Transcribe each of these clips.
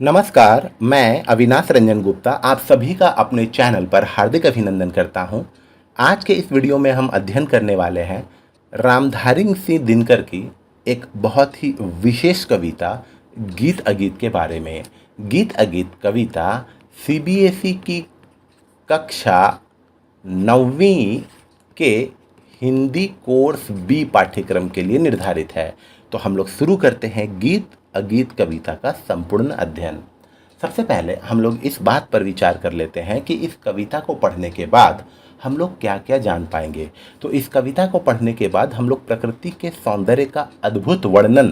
नमस्कार, मैं अविनाश रंजन गुप्ता आप सभी का अपने चैनल पर हार्दिक अभिनंदन करता हूं। आज के इस वीडियो में हम अध्ययन करने वाले हैं रामधारी सिंह दिनकर की एक बहुत ही विशेष कविता गीत अगीत के बारे में। गीत अगीत कविता सीबीएसई की कक्षा 9वीं के हिंदी कोर्स बी पाठ्यक्रम के लिए निर्धारित है। तो हम लोग शुरू करते हैं गीत अगीत कविता का संपूर्ण अध्ययन। सबसे पहले हम लोग इस बात पर विचार कर लेते हैं कि इस कविता को पढ़ने के बाद हम लोग क्या क्या जान पाएंगे। तो इस कविता को पढ़ने के बाद हम लोग प्रकृति के सौंदर्य का अद्भुत वर्णन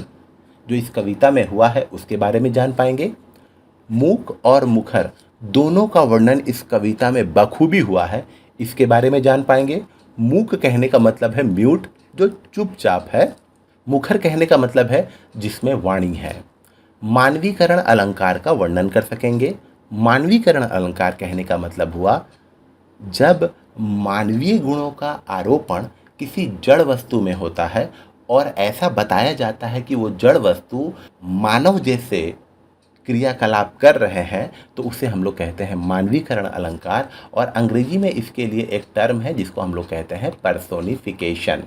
जो इस कविता में हुआ है उसके बारे में जान पाएंगे। मूक और मुखर दोनों का वर्णन इस कविता में बखूबी हुआ है, इसके बारे में जान पाएंगे। मूक कहने का मतलब है म्यूट, जो चुपचाप है। मुखर कहने का मतलब है जिसमें वाणी है। मानवीकरण अलंकार का वर्णन कर सकेंगे। मानवीकरण अलंकार कहने का मतलब हुआ जब मानवीय गुणों का आरोपण किसी जड़ वस्तु में होता है और ऐसा बताया जाता है कि वो जड़ वस्तु मानव जैसे क्रियाकलाप कर रहे हैं, तो उसे हम लोग कहते हैं मानवीकरण अलंकार। और अंग्रेजी में इसके लिए एक टर्म है जिसको हम लोग कहते हैं पर्सोनिफिकेशन।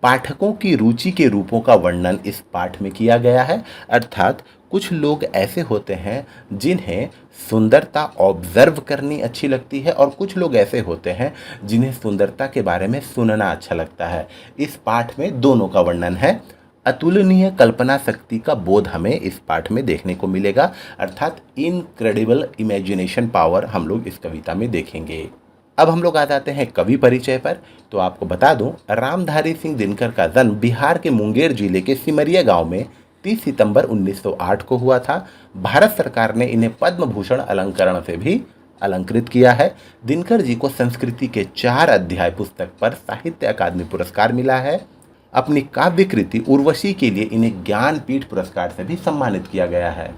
पाठकों की रुचि के रूपों का वर्णन इस पाठ में किया गया है, अर्थात कुछ लोग ऐसे होते हैं जिन्हें सुंदरता ऑब्जर्व करनी अच्छी लगती है और कुछ लोग ऐसे होते हैं जिन्हें सुंदरता के बारे में सुनना अच्छा लगता है। इस पाठ में दोनों का वर्णन है। अतुलनीय कल्पना शक्ति का बोध हमें इस पाठ में देखने को मिलेगा, अर्थात इनक्रेडिबल इमेजिनेशन पावर हम लोग इस कविता में देखेंगे। अब हम लोग आ जाते हैं कवि परिचय पर। तो आपको बता दूं, रामधारी सिंह दिनकर का जन्म बिहार के मुंगेर जिले के सिमरिया गांव में 30 सितंबर 1908 को हुआ था। भारत सरकार ने इन्हें पद्म भूषण अलंकरण से भी अलंकृत किया है। दिनकर जी को संस्कृति के 4 अध्याय पुस्तक पर साहित्य अकादमी पुरस्कार मिला है। अपनी काव्य कृति उर्वशी के लिए इन्हें ज्ञानपीठ पुरस्कार से भी सम्मानित किया गया है।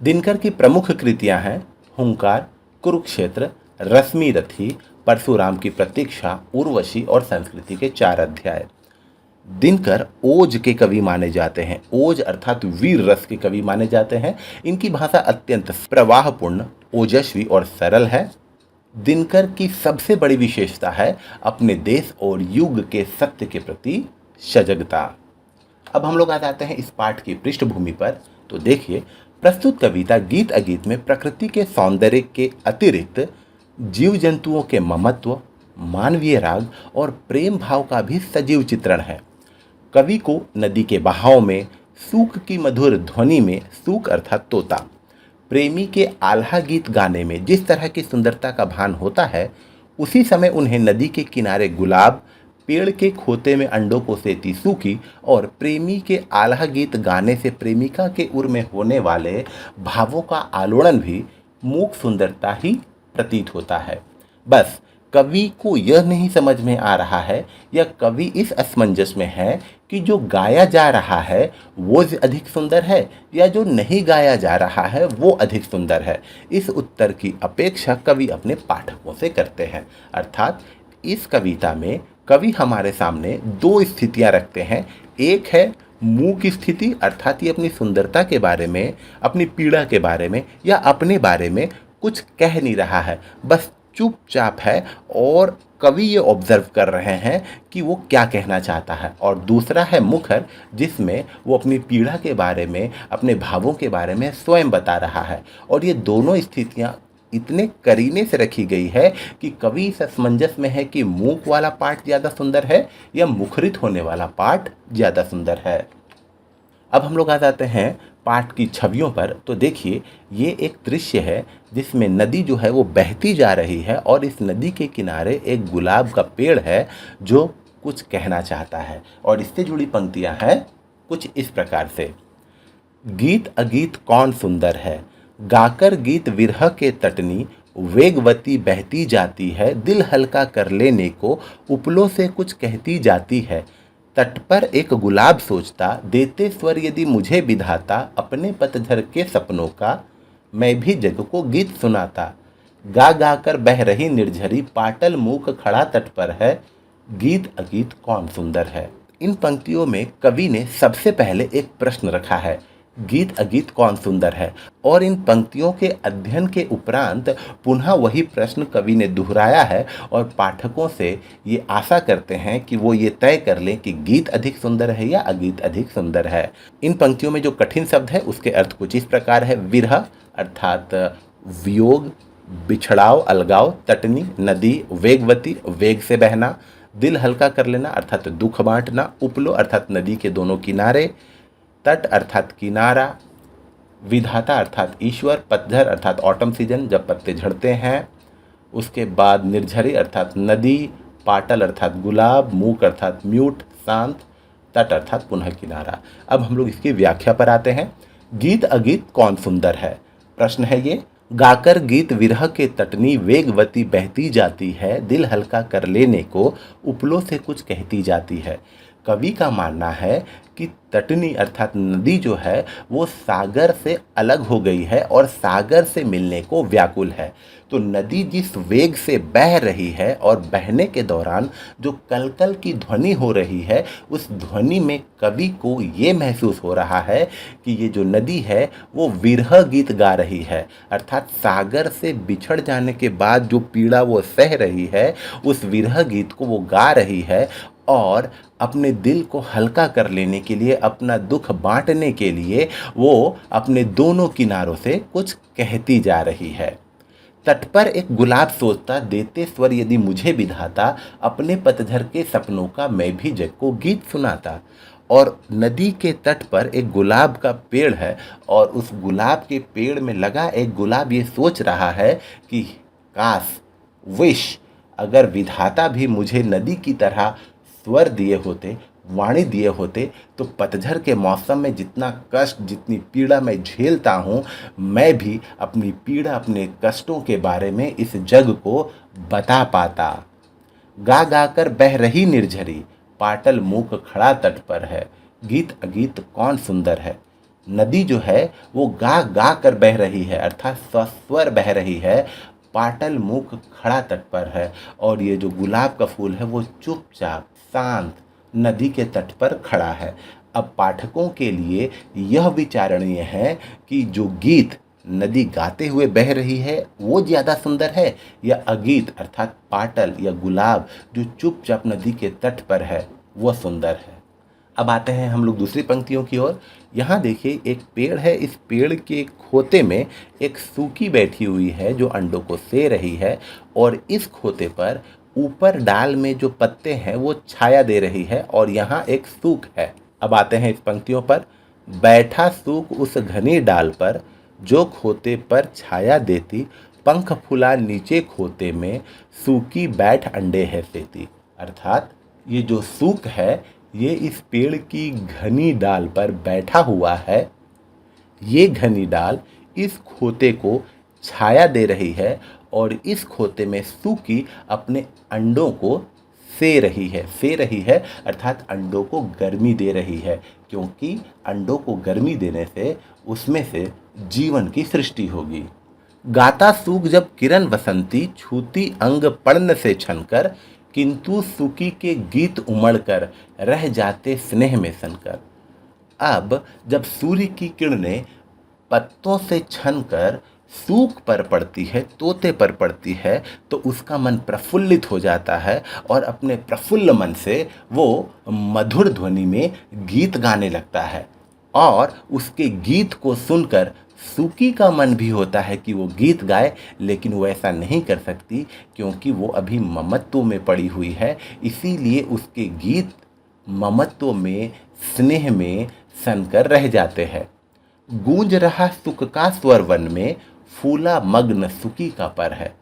दिनकर की प्रमुख कृतियां हैं हुंकार, कुरुक्षेत्र, रश्मिरथी, परशुराम की प्रतीक्षा, उर्वशी और संस्कृति के 4 अध्याय। दिनकर ओज के कवि माने जाते हैं। ओज अर्थात वीर रस के कवि माने जाते हैं। इनकी भाषा अत्यंत प्रवाहपूर्ण, ओजस्वी और सरल है। दिनकर की सबसे बड़ी विशेषता है अपने देश और युग के सत्य के प्रति सजगता। अब हम लोग आ जाते हैं इस पाठ की पृष्ठभूमि पर। तो देखिए, प्रस्तुत कविता गीत अगीत में प्रकृति के सौंदर्य के अतिरिक्त जीव जंतुओं के ममत्व, मानवीय राग और प्रेम भाव का भी सजीव चित्रण है। कवि को नदी के बहाव में, सूक की मधुर ध्वनि में, सूक अर्थात तोता, प्रेमी के आल्हा गीत गाने में जिस तरह की सुंदरता का भान होता है, उसी समय उन्हें नदी के किनारे गुलाब, पेड़ के खोते में अंडों को सेती सूखी और प्रेमी के आल्हा गीत गाने से प्रेमिका के उर में होने वाले भावों का आलोड़न भी मूक सुंदरता ही प्रतीत होता है। बस कवि को यह नहीं समझ में आ रहा है या कवि इस असमंजस में है कि जो गाया जा रहा है वो अधिक सुंदर है या जो नहीं गाया जा रहा है वो अधिक सुंदर है। इस उत्तर की अपेक्षा कवि अपने पाठकों से करते हैं। अर्थात इस कविता में कवि हमारे सामने 2 स्थितियां रखते हैं। एक है मूक स्थिति, अर्थात ये अपनी सुंदरता के बारे में, अपनी पीड़ा के बारे में या अपने बारे में कुछ कह नहीं रहा है, बस चुपचाप है और कवि ये ऑब्जर्व कर रहे हैं कि वो क्या कहना चाहता है। और दूसरा है मुखर, जिसमें वो अपनी पीड़ा के बारे में, अपने भावों के बारे में स्वयं बता रहा है। और ये दोनों स्थितियां इतने करीने से रखी गई है कि कवि इस असमंजस में है कि मूक वाला पाठ ज़्यादा सुंदर है या मुखरित होने वाला पाठ ज़्यादा सुंदर है। अब हम लोग आ जाते हैं पाठ की छवियों पर। तो देखिए, ये एक दृश्य है जिसमें नदी जो है वो बहती जा रही है और इस नदी के किनारे एक गुलाब का पेड़ है जो कुछ कहना चाहता है। और इससे जुड़ी पंक्तियां हैं कुछ इस प्रकार से। गीत अगीत कौन सुंदर है, गाकर गीत विरह के तटनी, वेगवती बहती जाती है, दिल हल्का कर लेने को उपलों से कुछ कहती जाती है। तट पर एक गुलाब सोचता, देते स्वर यदि मुझे विधाता, अपने पतझर के सपनों का मैं भी जग को गीत सुनाता। गा गा कर बह रही निर्झरी, पाटल मूक खड़ा तट पर है, गीत अगीत कौन सुंदर है। इन पंक्तियों में कवि ने सबसे पहले एक प्रश्न रखा है गीत अगीत कौन सुंदर है। और इन पंक्तियों के अध्ययन के उपरांत पुनः वही प्रश्न कवि ने दोहराया है और पाठकों से ये आशा करते हैं कि वो ये तय कर लें कि गीत अधिक सुंदर है या अगीत अधिक सुंदर है। इन पंक्तियों में जो कठिन शब्द है उसके अर्थ कुछ इस प्रकार है। विरह अर्थात वियोग, बिछड़ाव अलगाव, तटनी नदी, वेगवती वेग से बहना, दिल हल्का कर लेना अर्थात दुख बांटना, उपलो अर्थात नदी के दोनों किनारे, तट अर्थात किनारा, विधाता अर्थात ईश्वर, पतझर अर्थात ऑटम सीजन जब पत्ते झड़ते हैं, उसके बाद निर्झरी अर्थात नदी, पाटल अर्थात गुलाब, मूक अर्थात म्यूट शांत, तट अर्थात पुनः किनारा। अब हम लोग इसकी व्याख्या पर आते हैं। गीत अगीत कौन सुंदर है, प्रश्न है ये। गाकर गीत विरह के तटनी वेगवती बहती जाती है, दिल हल्का कर लेने को उपलों से कुछ कहती जाती है। कवि का मानना है कि तटनी अर्थात नदी जो है वो सागर से अलग हो गई है और सागर से मिलने को व्याकुल है। तो नदी जिस वेग से बह रही है और बहने के दौरान जो कलकल की ध्वनि हो रही है, उस ध्वनि में कवि को ये महसूस हो रहा है कि ये जो नदी है वो विरह गीत गा रही है, अर्थात सागर से बिछड़ जाने के बाद जो पीड़ा वो सह रही है उस विरह गीत को वो गा रही है और अपने दिल को हल्का कर लेने के लिए, अपना दुख बांटने के लिए वो अपने दोनों किनारों से कुछ कहती जा रही है। तट पर एक गुलाब सोचता, देते स्वर यदि मुझे विधाता, अपने पतझर के सपनों का मैं भी जग को गीत सुनाता। और नदी के तट पर एक गुलाब का पेड़ है और उस गुलाब के पेड़ में लगा एक गुलाब ये सोच रहा है कि काश, विश, अगर विधाता भी मुझे नदी की तरह स्वर दिए होते, वाणी दिए होते, तो पतझर के मौसम में जितना कष्ट, जितनी पीड़ा मैं झेलता हूँ, मैं भी अपनी पीड़ा, अपने कष्टों के बारे में इस जग को बता पाता। गा गा कर बह रही निर्झरी, पाटल मूक खड़ा तट पर है, गीत अगीत कौन सुंदर है। नदी जो है वो गा गा कर बह रही है अर्थात सस्वर बह रही है, पाटल मूक खड़ा तट पर है और ये जो गुलाब का फूल है वो चुपचाप शांत नदी के तट पर खड़ा है। अब पाठकों के लिए यह विचारणीय है कि जो गीत नदी गाते हुए बह रही है वो ज़्यादा सुंदर है या अगीत अर्थात पाटल या गुलाब जो चुपचाप नदी के तट पर है वो सुंदर है। अब आते हैं हम लोग दूसरी पंक्तियों की ओर। यहाँ देखिए एक पेड़ है, इस पेड़ के खोते में एक सूकी बैठी हुई है जो अंडों को से रही है और इस खोते पर ऊपर डाल में जो पत्ते हैं वो छाया दे रही है और यहाँ एक सूक है। अब आते हैं इस पंक्तियों पर। बैठा सूक उस घनी डाल पर, जो खोते पर छाया देती, पंख फुला नीचे खोते में, सूकी बैठ अंडे है सेती। अर्थात ये जो सूक है ये इस पेड़ की घनी डाल पर बैठा हुआ है। ये घनी डाल इस खोते को छाया दे रही है और इस खोते में सूकी अपने अंडों को से रही है अर्थात अंडों को गर्मी दे रही है, क्योंकि अंडों को गर्मी देने से उसमें से जीवन की सृष्टि होगी। गाता सूख जब किरण वसंती, छूती अंग पर्ण से छनकर, किंतु सूकी के गीत उमड़ कर, रह जाते स्नेह में सनकर। अब जब सूर्य की किरणें पत्तों से छनकर सूख पर पड़ती है, तोते पर पड़ती है, तो उसका मन प्रफुल्लित हो जाता है और अपने प्रफुल्ल मन से वो मधुर ध्वनि में गीत गाने लगता है और उसके गीत को सुनकर सूकी का मन भी होता है कि वो गीत गाए, लेकिन वो ऐसा नहीं कर सकती क्योंकि वो अभी ममत्व में पड़ी हुई है। इसीलिए उसके गीत ममत्व में, स्नेह में सनकर रह जाते हैं। गूंज रहा सुख का स्वर वन में, फूला मग्न सुकी का पर है।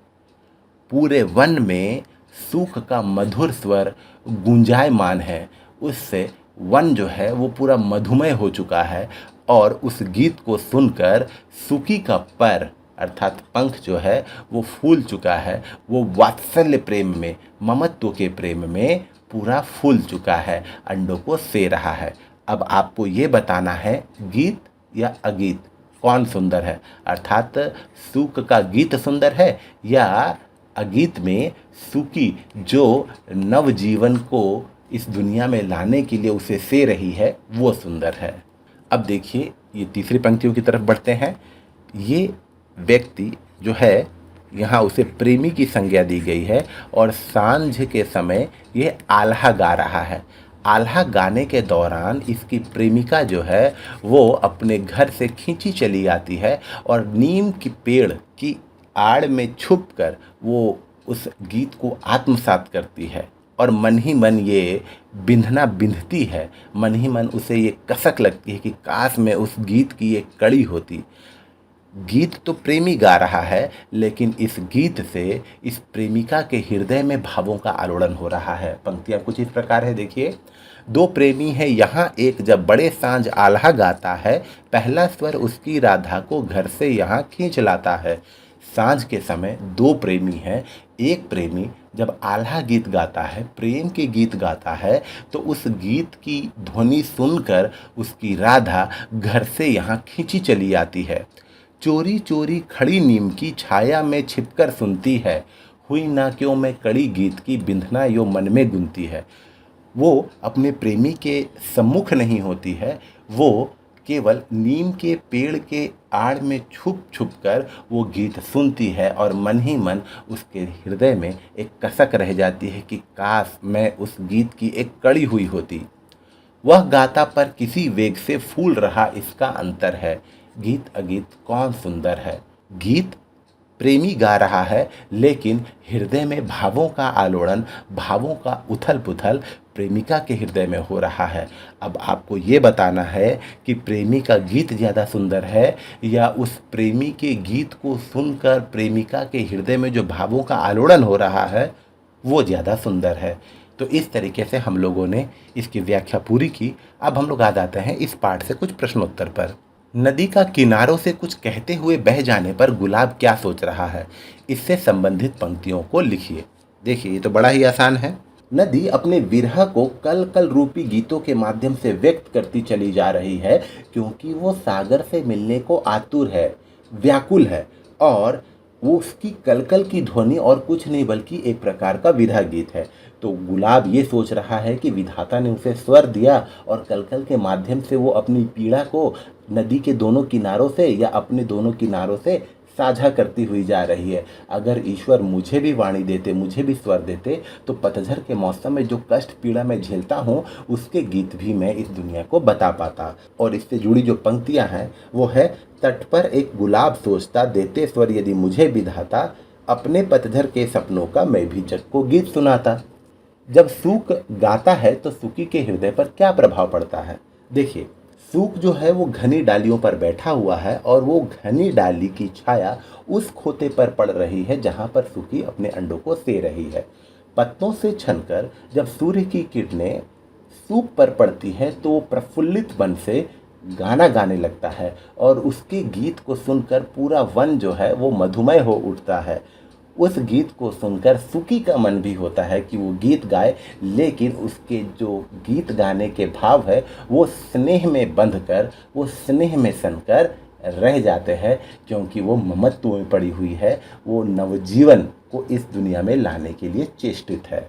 पूरे वन में सूख का मधुर स्वर गुंजायमान है, उससे वन जो है वो पूरा मधुमय हो चुका है और उस गीत को सुनकर सूकी का पर अर्थात पंख जो है वो फूल चुका है। वो वात्सल्य प्रेम में, ममत्व के प्रेम में पूरा फूल चुका है, अंडों को से रहा है। अब आपको ये बताना है गीत या अगीत कौन सुंदर है, अर्थात सूक का गीत सुंदर है या अगीत में सूकी जो नवजीवन को इस दुनिया में लाने के लिए उसे से रही है वो सुंदर है। अब देखिए ये तीसरी पंक्तियों की तरफ बढ़ते हैं। ये व्यक्ति जो है, यहाँ उसे प्रेमी की संज्ञा दी गई है और सांझ के समय ये आल्हा गा रहा है। आल्हा गाने के दौरान इसकी प्रेमिका जो है वो अपने घर से खींची चली आती है और नीम की पेड़ की आड़ में छुपकर वो उस गीत को आत्मसात करती है और मन ही मन ये बिंधना बिंधती है। मन ही मन उसे ये कसक लगती है कि काश मैं उस गीत की एक कड़ी होती। गीत तो प्रेमी गा रहा है, लेकिन इस गीत से इस प्रेमिका के हृदय में भावों का आलोड़न हो रहा है। पंक्तियां कुछ इस प्रकार है, देखिए। दो प्रेमी है यहाँ एक, जब बड़े सांझ आल्हा गाता है, पहला स्वर उसकी राधा को घर से यहाँ खींच लाता है। सांझ के समय दो प्रेमी हैं। एक प्रेमी जब आल्हा गीत गाता है, प्रेम के गीत गाता है, तो उस गीत की ध्वनि सुनकर उसकी राधा घर से यहाँ खींची चली आती है। चोरी चोरी खड़ी नीम की छाया में छिपकर सुनती है, हुई ना क्यों मैं कड़ी गीत की बिंधना यो मन में गुनती है। वो अपने प्रेमी के सम्मुख नहीं होती है, वो केवल नीम के पेड़ के आड़ में छुप छुप कर वो गीत सुनती है और मन ही मन उसके हृदय में एक कसक रह जाती है कि काश मैं उस गीत की एक कड़ी हुई होती। वह गाता पर किसी वेग से फूल रहा इसका अंतर है, गीत अगीत कौन सुंदर है। गीत प्रेमी गा रहा है, लेकिन हृदय में भावों का आलोड़न, भावों का उथल पुथल प्रेमिका के हृदय में हो रहा है। अब आपको ये बताना है कि प्रेमी का गीत ज़्यादा सुंदर है या उस प्रेमी के गीत को सुनकर प्रेमिका के हृदय में जो भावों का आलोड़न हो रहा है वो ज़्यादा सुंदर है। तो इस तरीके से हम लोगों ने इसकी व्याख्या पूरी की। अब हम लोग आ जाते हैं इस पाठ से कुछ प्रश्नोत्तर पर। नदी का किनारों से कुछ कहते हुए बह जाने पर गुलाब क्या सोच रहा है, इससे संबंधित पंक्तियों को लिखिए। देखिए, ये तो बड़ा ही आसान है। नदी अपने विरह को कल कल रूपी गीतों के माध्यम से व्यक्त करती चली जा रही है, क्योंकि वो सागर से मिलने को आतुर है, व्याकुल है, और वो उसकी कलकल की ध्वनि और कुछ नहीं बल्कि एक प्रकार का विरह गीत है। तो गुलाब ये सोच रहा है कि विधाता ने उसे स्वर दिया और कलकल के माध्यम से वो अपनी पीड़ा को नदी के दोनों किनारों से या अपने दोनों किनारों से साझा करती हुई जा रही है। अगर ईश्वर मुझे भी वाणी देते, मुझे भी स्वर देते, तो पतझड़ के मौसम में जो कष्ट पीड़ा मैं झेलता हूँ उसके गीत भी मैं इस दुनिया को बता पाता। और इससे जुड़ी जो पंक्तियाँ हैं वो है, तट पर एक गुलाब सोचता, देते स्वर यदि मुझे विधाता, अपने पतझड़ के सपनों का मैं भी जग को गीत सुनाता। जब सूक गाता है तो सूकी के हृदय पर क्या प्रभाव पड़ता है। देखिए, सूक जो है वो घनी डालियों पर बैठा हुआ है और वो घनी डाली की छाया उस खोते पर पड़ रही है जहाँ पर सूकी अपने अंडों को से रही है। पत्तों से छनकर जब सूर्य की किरणें सूक पर पड़ती है तो वो प्रफुल्लित मन से गाना गाने लगता है और उसके गीत को सुनकर पूरा वन जो है वो मधुमय हो उठता है। उस गीत को सुनकर सुकी का मन भी होता है कि वो गीत गाए, लेकिन उसके जो गीत गाने के भाव है वो स्नेह में बंधकर, वो स्नेह में सनकर रह जाते हैं, क्योंकि वो ममत्व में पड़ी हुई है, वो नवजीवन को इस दुनिया में लाने के लिए चेष्टित है।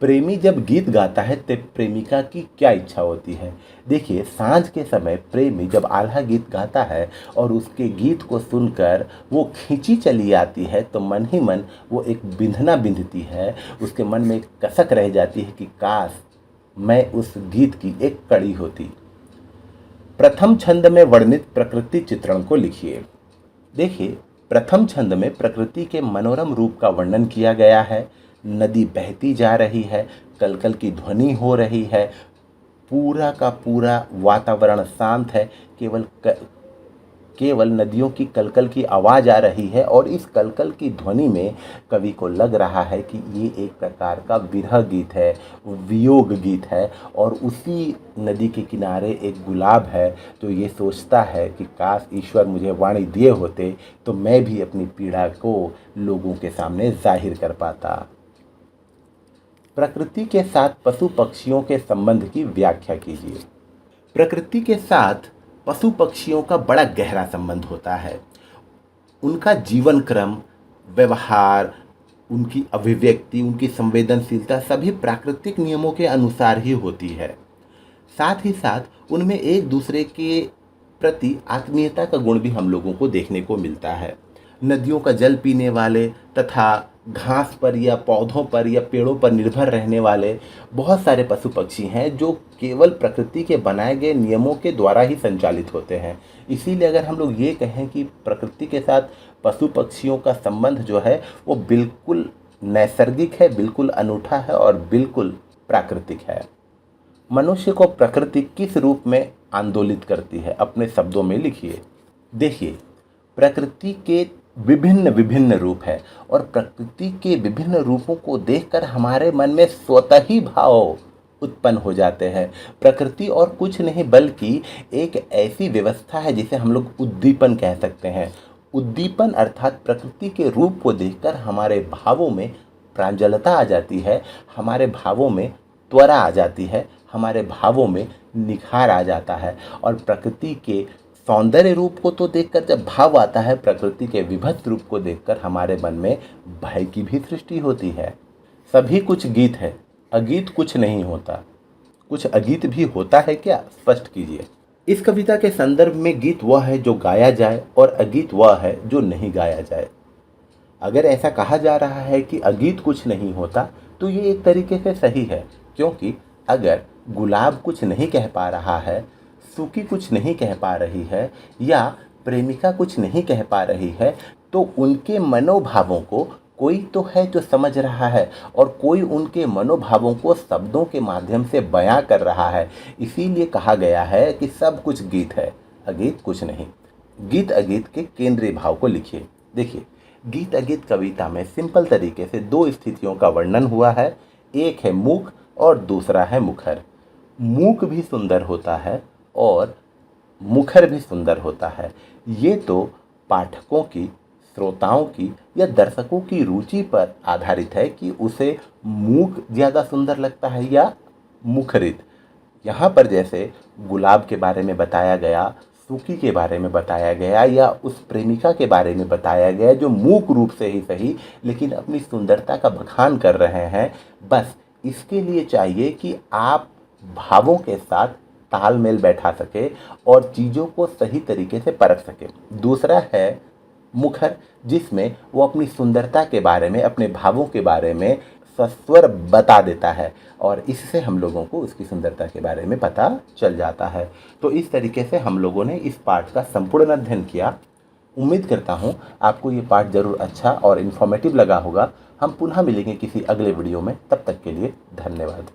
प्रेमी जब गीत गाता है तब प्रेमिका की क्या इच्छा होती है। देखिए, सांझ के समय प्रेमी जब आल्हा गीत गाता है और उसके गीत को सुनकर वो खींची चली आती है तो मन ही मन वो एक बिंधना बिंधती है, उसके मन में एक कसक रह जाती है कि काश मैं उस गीत की एक कड़ी होती। प्रथम छंद में वर्णित प्रकृति चित्रण को लिखिए। देखिए, प्रथम छंद में प्रकृति के मनोरम रूप का वर्णन किया गया है। नदी बहती जा रही है, कलकल की ध्वनि हो रही है, पूरा का पूरा वातावरण शांत है, केवल नदियों की कलकल की आवाज़ आ रही है और इस कलकल की ध्वनि में कवि को लग रहा है कि ये एक प्रकार का विरह गीत है, वियोग गीत है। और उसी नदी के किनारे एक गुलाब है, तो ये सोचता है कि काश ईश्वर मुझे वाणी दिए होते तो मैं भी अपनी पीड़ा को लोगों के सामने जाहिर कर पाता। प्रकृति के साथ पशु पक्षियों के संबंध की व्याख्या कीजिए। प्रकृति के साथ पशु पक्षियों का बड़ा गहरा संबंध होता है। उनका जीवन क्रम, व्यवहार, उनकी अभिव्यक्ति, उनकी संवेदनशीलता सभी प्राकृतिक नियमों के अनुसार ही होती है। साथ ही साथ उनमें एक दूसरे के प्रति आत्मीयता का गुण भी हम लोगों को देखने को मिलता है। नदियों का जल पीने वाले तथा घास पर या पौधों पर या पेड़ों पर निर्भर रहने वाले बहुत सारे पशु पक्षी हैं जो केवल प्रकृति के बनाए गए नियमों के द्वारा ही संचालित होते हैं। इसीलिए अगर हम लोग ये कहें कि प्रकृति के साथ पशु पक्षियों का संबंध जो है वो बिल्कुल नैसर्गिक है, बिल्कुल अनूठा है और बिल्कुल प्राकृतिक है। मनुष्य को प्रकृति किस रूप में आंदोलित करती है, अपने शब्दों में लिखिए। देखिए, प्रकृति के विभिन्न विभिन्न रूप है और प्रकृति के विभिन्न रूपों को देखकर हमारे मन में स्वतः ही भाव उत्पन्न हो जाते हैं। प्रकृति और कुछ नहीं बल्कि एक ऐसी व्यवस्था है जिसे हम लोग उद्दीपन कह सकते हैं। उद्दीपन अर्थात प्रकृति के रूप को देखकर हमारे भावों में प्रांजलता आ जाती है, हमारे भावों में त्वरा आ जाती है, हमारे भावों में निखार आ जाता है। और प्रकृति के सौंदर्य रूप को तो देखकर जब भाव आता है, प्रकृति के विभत्स रूप को देखकर हमारे मन में भय की भी सृष्टि होती है। सभी कुछ गीत है, अगीत कुछ नहीं होता। कुछ अगीत भी होता है क्या? स्पष्ट कीजिए। इस कविता के संदर्भ में गीत वह है जो गाया जाए और अगीत वह है जो नहीं गाया जाए। अगर ऐसा कहा जा रहा है कि अगीत कुछ नहीं होता तो ये एक तरीके से सही है, क्योंकि अगर गुलाब कुछ नहीं कह पा रहा है, सूखी कुछ नहीं कह पा रही है या प्रेमिका कुछ नहीं कह पा रही है, तो उनके मनोभावों को कोई तो है जो समझ रहा है और कोई उनके मनोभावों को शब्दों के माध्यम से बयां कर रहा है। इसीलिए कहा गया है कि सब कुछ गीत है, अगीत कुछ नहीं। गीत अगीत के केंद्रीय भाव को लिखिए। देखिए, गीत अगीत कविता में सिंपल तरीके से दो स्थितियों का वर्णन हुआ है। एक है मूक और दूसरा है मुखर। मूक भी सुंदर होता है और मुखर भी सुंदर होता है। ये तो पाठकों की, श्रोताओं की या दर्शकों की रुचि पर आधारित है कि उसे मूक ज़्यादा सुंदर लगता है या मुखरित। यहाँ पर जैसे गुलाब के बारे में बताया गया, सूखी के बारे में बताया गया या उस प्रेमिका के बारे में बताया गया जो मूक रूप से ही सही लेकिन अपनी सुंदरता का बखान कर रहे हैं। बस इसके लिए चाहिए कि आप भावों के साथ तालमेल बैठा सके और चीज़ों को सही तरीके से परख सके। दूसरा है मुखर, जिसमें वो अपनी सुंदरता के बारे में, अपने भावों के बारे में सस्वर बता देता है और इससे हम लोगों को उसकी सुंदरता के बारे में पता चल जाता है। तो इस तरीके से हम लोगों ने इस पाठ का संपूर्ण अध्ययन किया। उम्मीद करता हूँ आपको ये पाठ ज़रूर अच्छा और इन्फॉर्मेटिव लगा होगा। हम पुनः मिलेंगे किसी अगले वीडियो में, तब तक के लिए धन्यवाद।